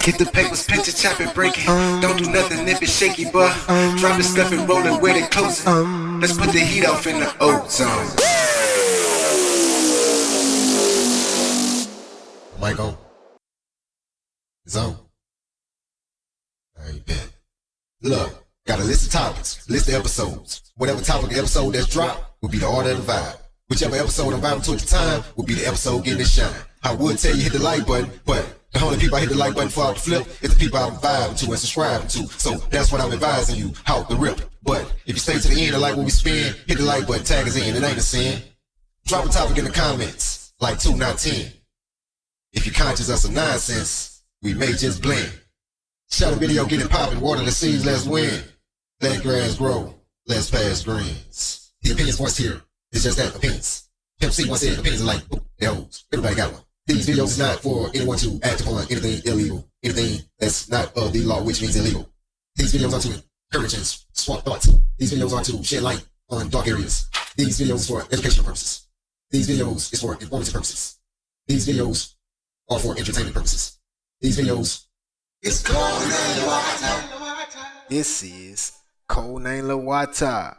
Get the papers, pinch it, chop it, break it. Don't do nothing if it's shaky, but drop the stuff and roll it where they close it. Let's put the heat off in the ozone. Mic on. It's on. Alright, bet. Look, got a list of topics, list of episodes. Whatever topic the episode that's dropped will be the order of the vibe. Whichever episode I'm vibing to at the time will be the episode getting its shine. I would tell you hit the like button, but the only people I hit the like button for out the flip is the people I'm vibing to and subscribing to. So that's what I'm advising you, out the rip. But if you stay to the end and like what we spin, hit the like button, tag us in, it ain't a sin. Drop a topic in the comments, like 2, not 10. If you're conscious of some nonsense, we may just blend. Shot a video, get it poppin', water the seeds, let's win. Let grass grow, let's pass greens. The opinions voiced here is just that, opinions. Pimp C once said opinions are like L's. Everybody got one. These videos is not for anyone to act upon anything illegal, anything that's not of the law, which means illegal. These videos are to encourage and swap thoughts. These videos are to shed light on dark areas. These videos is for educational purposes. These videos is for informative purposes. These videos are for entertainment purposes. These videos is Cold Name Water. This is Cold Name LWTA.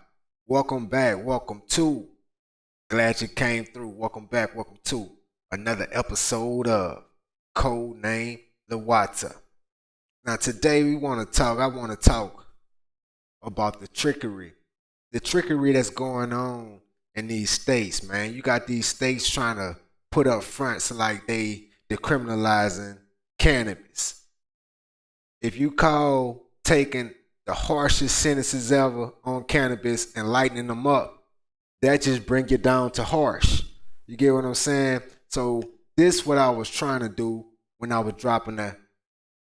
Welcome back. Welcome to. Glad you came through. Welcome back. Welcome to another episode of Cold Name LWTA. Now today I want to talk about the trickery that's going on in these states, man. You got these states trying to put up fronts like they decriminalizing cannabis. If you call taking the harshest sentences ever on cannabis and lightening them up, that just bring you down to harsh. You get what I'm saying? So this what I was trying to do when I was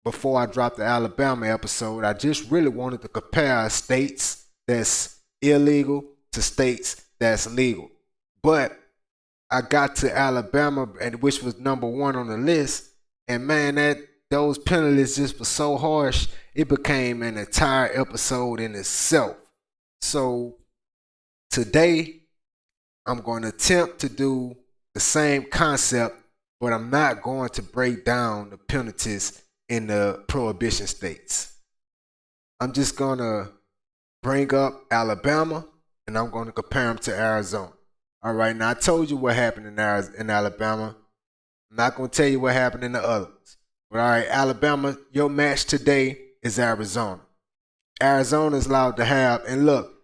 before I dropped the Alabama episode. I just really wanted to compare states that's illegal to states that's legal. But I got to Alabama, which was number 1 on the list, and man, those penalties just were so harsh, it became an entire episode in itself. So today, I'm going to attempt to do the same concept, but I'm not going to break down the penalties in the prohibition states. I'm just going to bring up Alabama, and I'm going to compare them to Arizona. All right, now I told you what happened in Alabama. I'm not going to tell you what happened in the others. But all right, Alabama, your match today is Arizona. Arizona is allowed to have, and look,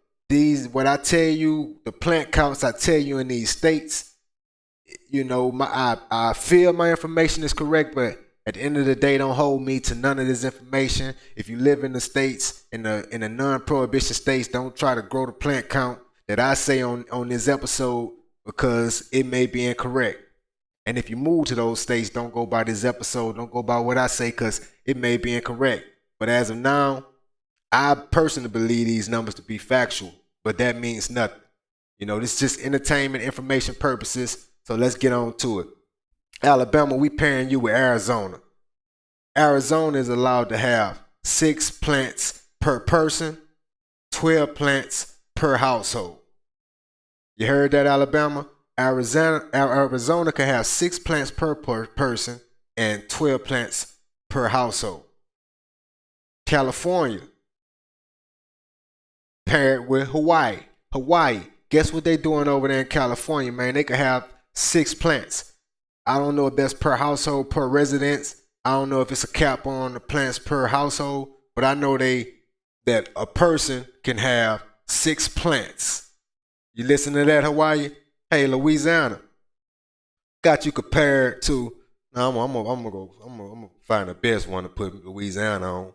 what I tell you, the plant counts I tell you in these states, you know, I feel my information is correct, but at the end of the day, don't hold me to none of this information. If you live in the states, in the non-prohibition states, don't try to grow the plant count that I say on this episode, because it may be incorrect. And if you move to those states, don't go by this episode. Don't go by what I say, because it may be incorrect. But as of now, I personally believe these numbers to be factual, but that means nothing. You know, this is just entertainment, information purposes. So let's get on to it. Alabama, we pairing you with Arizona. Arizona is allowed to have 6 plants per person, 12 plants per household. You heard that, Alabama? Arizona can have 6 plants per person and 12 plants per household. California, paired with Hawaii. Hawaii, guess what they doing over there in California, man? They can have 6 plants. I don't know if that's per household, per residence. I don't know if it's a cap on the plants per household, but I know that a person can have 6 plants. You listen to that, Hawaii? Hey, Louisiana, got you compared to. Now I'm gonna find the best one to put Louisiana on.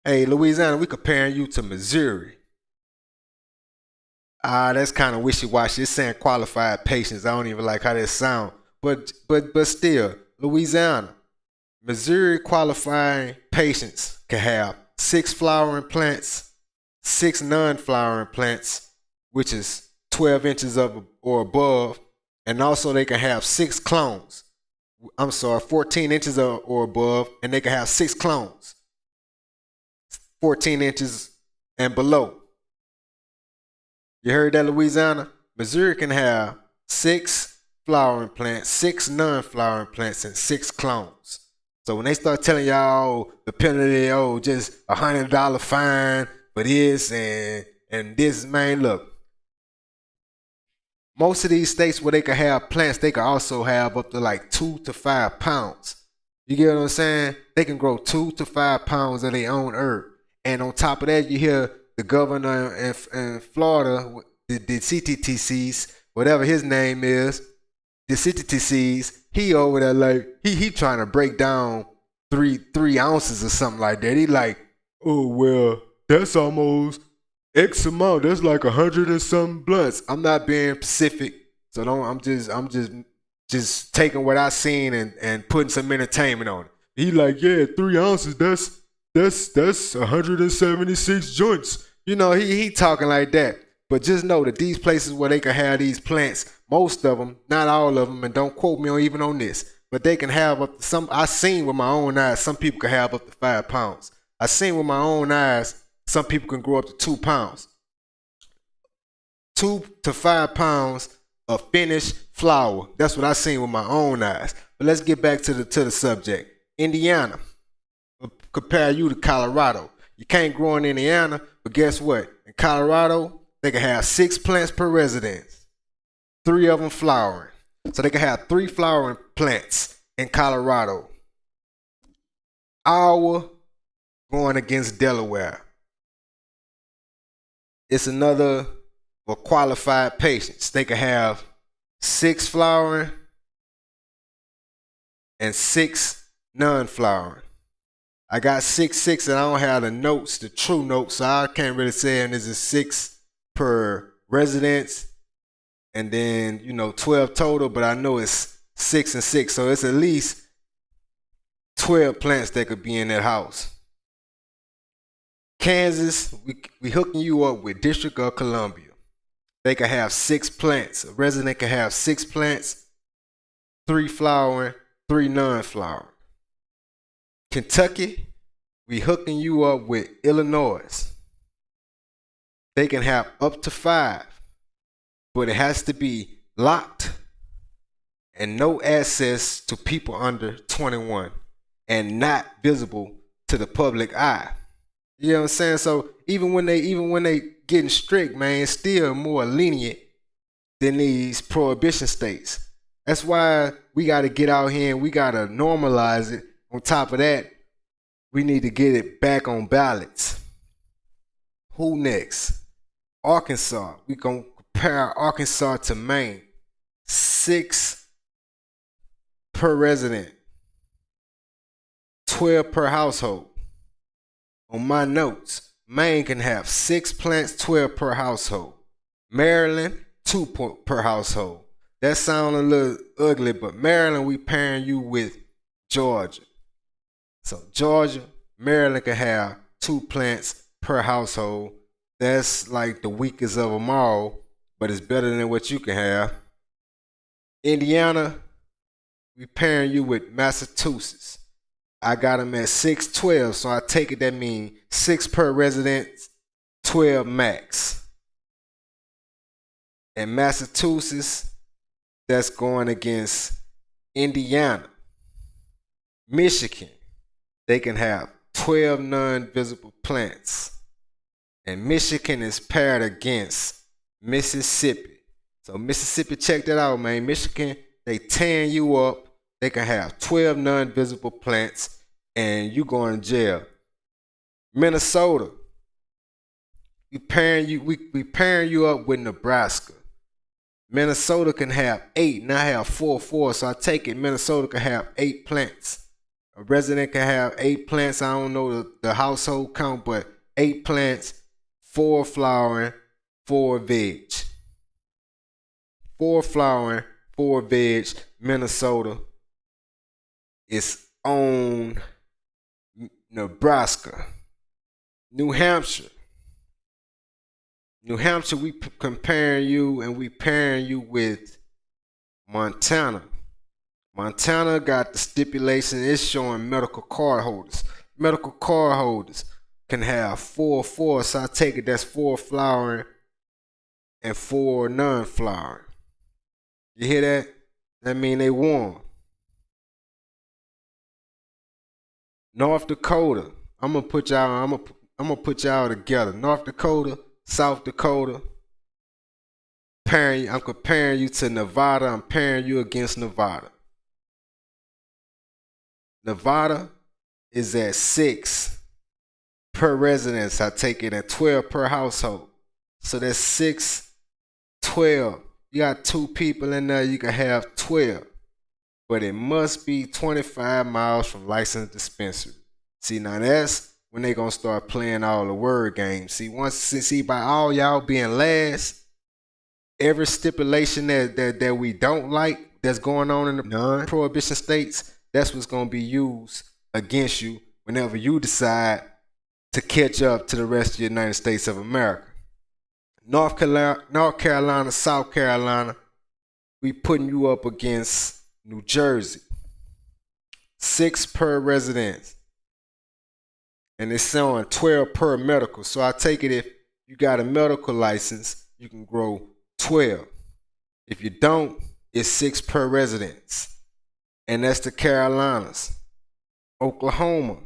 Hey, Louisiana, we comparing you to Missouri. That's kind of wishy-washy. It's saying qualified patients. I don't even like how that sound. But still, Louisiana, Missouri qualifying patients can have 6 flowering plants, 6 non-flowering plants, which is 12 inches or above, and also they can have 6 clones. 14 inches or above, and they can have 6 clones, 14 inches and below. You heard that, Louisiana? Missouri can have 6 flowering plants, 6 non-flowering plants, and 6 clones. So when they start telling y'all the penalty, just $100 fine for this and this, man, look. Most of these states where they can have plants, they can also have up to like 2 to 5 pounds. You get what I'm saying? They can grow 2 to 5 pounds of their own herb. And on top of that, you hear the governor in Florida, the CTTCs, whatever his name is, the CTTCs, he over there like, he trying to break down three ounces or something like that. He like, oh, well, that's almost X amount. That's like 100 and some blunts. I'm not being specific, so I'm just taking what I seen and putting some entertainment on it. He like, yeah, 3 ounces. That's 176 joints. You know, he talking like that. But just know that these places where they can have these plants, most of them, not all of them, and don't quote me even on this, but they can have up to some. I seen with my own eyes, some people can have up to 5 pounds. I seen with my own eyes, some people can grow up to 2 pounds. 2 to 5 pounds of finished flower. That's what I seen with my own eyes. But let's get back to the subject. Indiana. Compare you to Colorado. You can't grow in Indiana, but guess what? In Colorado, they can have 6 plants per residence. 3 of them flowering. So they can have 3 flowering plants in Colorado. Iowa going against Delaware. It's another for qualified patients. They can have 6 flowering and 6 non-flowering. I got 6 and I don't have the notes, the true notes, so I can't really say and this is 6 per residence and then 12 total, but I know it's 6 and 6, so it's at least 12 plants that could be in that house. Kansas, we hooking you up with District of Columbia. They can have 6 plants. A resident can have 6 plants, 3 flowering, 3 non-flowering. Kentucky, we hooking you up with Illinois. They can have up to 5, but it has to be locked and no access to people under 21 and not visible to the public eye. You know what I'm saying? So even when they getting strict, man, it's still more lenient than these prohibition states. That's why we got to get out here and we got to normalize it. On top of that, we need to get it back on ballots. Who next? Arkansas. We gonna compare Arkansas to Maine. 6 per resident. 12 per household. On my notes, Maine can have 6 plants, 12 per household. Maryland, 2 per household. That sounds a little ugly, but Maryland, we pairing you with Georgia. So Georgia, Maryland can have 2 plants per household. That's like the weakest of them all, but it's better than what you can have. Indiana, we pairing you with Massachusetts. I got them at 612, so I take it that means 6 per resident, 12 max. And Massachusetts, that's going against Indiana. Michigan, they can have 12 non-visible plants. And Michigan is paired against Mississippi. So Mississippi, check that out, man. Michigan, they tearing you up. They can have 12 non-visible plants and you going to jail. Minnesota, we pairing you up with Nebraska. Minnesota can have 8, and I have 4, so I take it Minnesota can have 8 plants. A resident can have 8 plants. I don't know the household count, but 8 plants, 4 flowering, 4 veg. 4 flowering, 4 veg. Minnesota is on Nebraska. New Hampshire, we comparing you and we pairing you with Montana. Montana got the stipulation, it's showing medical card holders. Medical card holders can have 4, so I take it that's 4 flowering and 4 non-flowering. You hear that? That mean they won. North Dakota. I'm gonna put y'all together. North Dakota, South Dakota. I'm comparing you to Nevada. I'm pairing you against Nevada. Nevada is at 6 per residence. I take it at 12 per household. So that's 6, 12. You got 2 people in there, you can have 12. But it must be 25 miles from licensed dispensary. See, now that's when they gonna start playing all the word games. See, by all y'all being last, every stipulation that we don't like that's going on in the non-prohibition states, that's what's gonna be used against you whenever you decide to catch up to the rest of the United States of America. North Carolina, South Carolina, we putting you up against New Jersey. 6 per residence. And it's showing 12 per medical. So I take it if you got a medical license, you can grow 12. If you don't, it's 6 per residence. And that's the Carolinas. Oklahoma,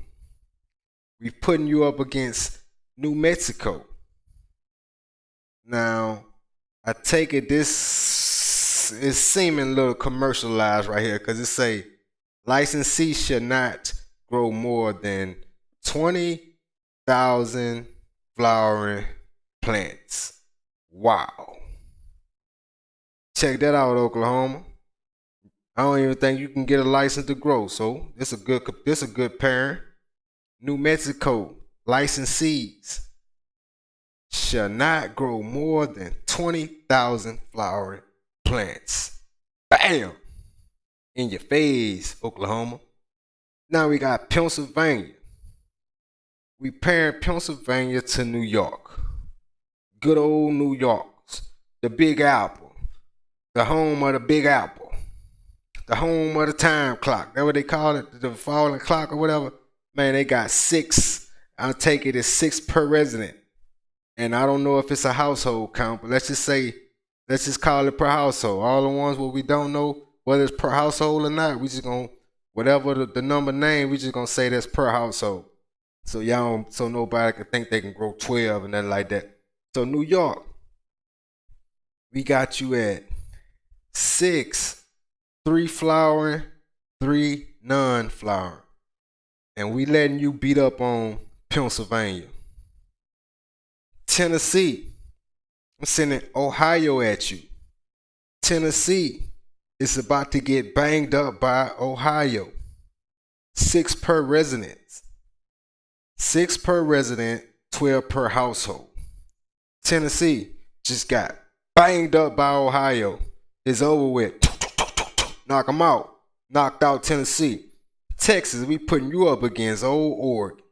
we putting you up against New Mexico. Now, I take it this is seeming a little commercialized right here because it say licensee should not grow more than 20,000 flowering plants. Wow. Check that out, Oklahoma. I don't even think you can get a license to grow, so this a good pairing. New Mexico, licensees shall not grow more than 20,000 flowering plants. Bam! In your face, Oklahoma. Now we got Pennsylvania. We pairing Pennsylvania to New York. Good old New York. The Big Apple. The home of the Big Apple. The home of the time clock. That's what they call it, the falling clock or whatever. Man, they got 6. I'll take it as 6 per resident. And I don't know if it's a household count, but let's just call it per household. All the ones where we don't know whether it's per household or not, we just gonna, whatever the number name, we just gonna say that's per household. So so nobody can think they can grow 12 and nothing like that. So New York, we got you at 6, 3 flowering, 3 non-flowering. And we letting you beat up on Pennsylvania. Tennessee, I'm sending Ohio at you. Tennessee is about to get banged up by Ohio. 6 per resident. 6 per resident, 12 per household. Tennessee just got banged up by Ohio. It's over with. Knock them out. Knocked out Tennessee. Texas, we putting you up against old Oregon.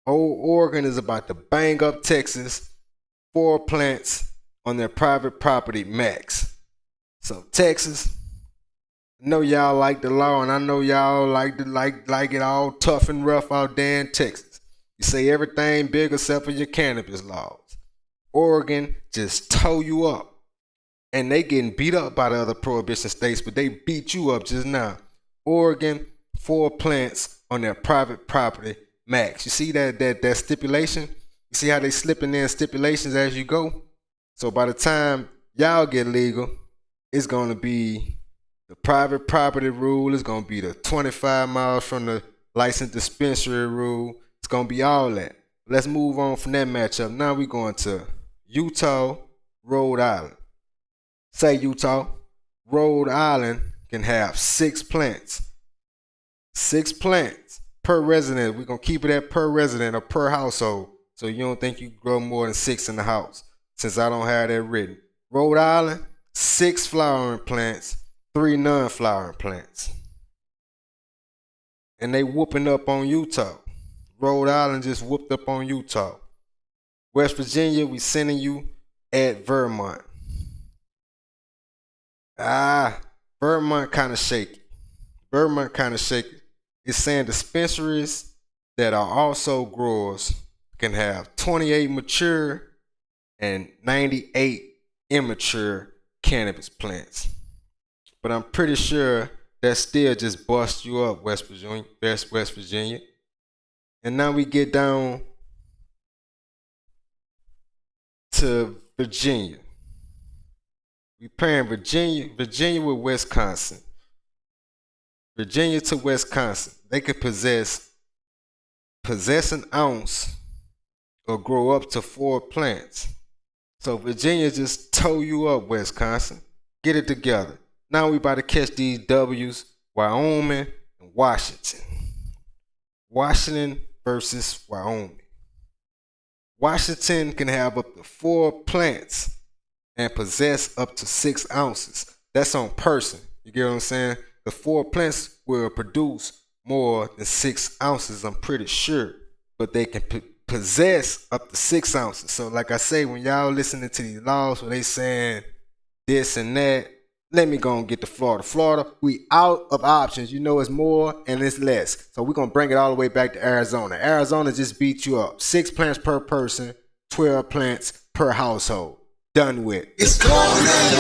Old Oregon is about to bang up Texas. 4 plants on their private property max. So Texas, I know y'all like the law, and I know y'all like it all tough and rough out there in Texas. You say everything big except for your cannabis laws. Oregon just tow you up, and they getting beat up by the other prohibition states, but they beat you up just now. Oregon, 4 plants on their private property max. You see that stipulation? You see how they slipping in stipulations as you go? So by the time y'all get legal, it's going to be the private property rule. It's going to be the 25 miles from the licensed dispensary rule. It's going to be all that. Let's move on from that matchup. Now we're going to Utah, Rhode Island. Say Utah, Rhode Island can have 6 plants. 6 plants per resident. We're going to keep it at per resident or per household. So you don't think you can grow more than 6 in the house, since I don't have that written. Rhode Island, 6 flowering plants, 3 non-flowering plants. And they whooping up on Utah. Rhode Island just whooped up on Utah. West Virginia, we sending you at Vermont. Vermont kind of shaky. Vermont kind of shaky. It's saying dispensaries that are also growers can have 28 mature and 98 immature cannabis plants. But I'm pretty sure that still just bust you up, West Virginia. And now we get down to Virginia. We pairing Virginia with Wisconsin. Virginia to Wisconsin. They could possess an ounce or grow up to 4 plants. So Virginia just tore you up, Wisconsin. Get it together. Now we about to catch these W's, Wyoming and Washington. Washington versus Wyoming. Washington can have up to 4 plants and possess up to 6 ounces. That's on person. You get what I'm saying? The 4 plants will produce more than 6 ounces, I'm pretty sure. But they can possess up to 6 ounces. So like I say, when y'all listening to these laws where they saying this and that, let me go and get to Florida. Florida, we out of options. You know, it's more and it's less. So we're going to bring it all the way back to Arizona. Arizona just beat you up. 6 plants per person, 12 plants per household. Done with. It's cold and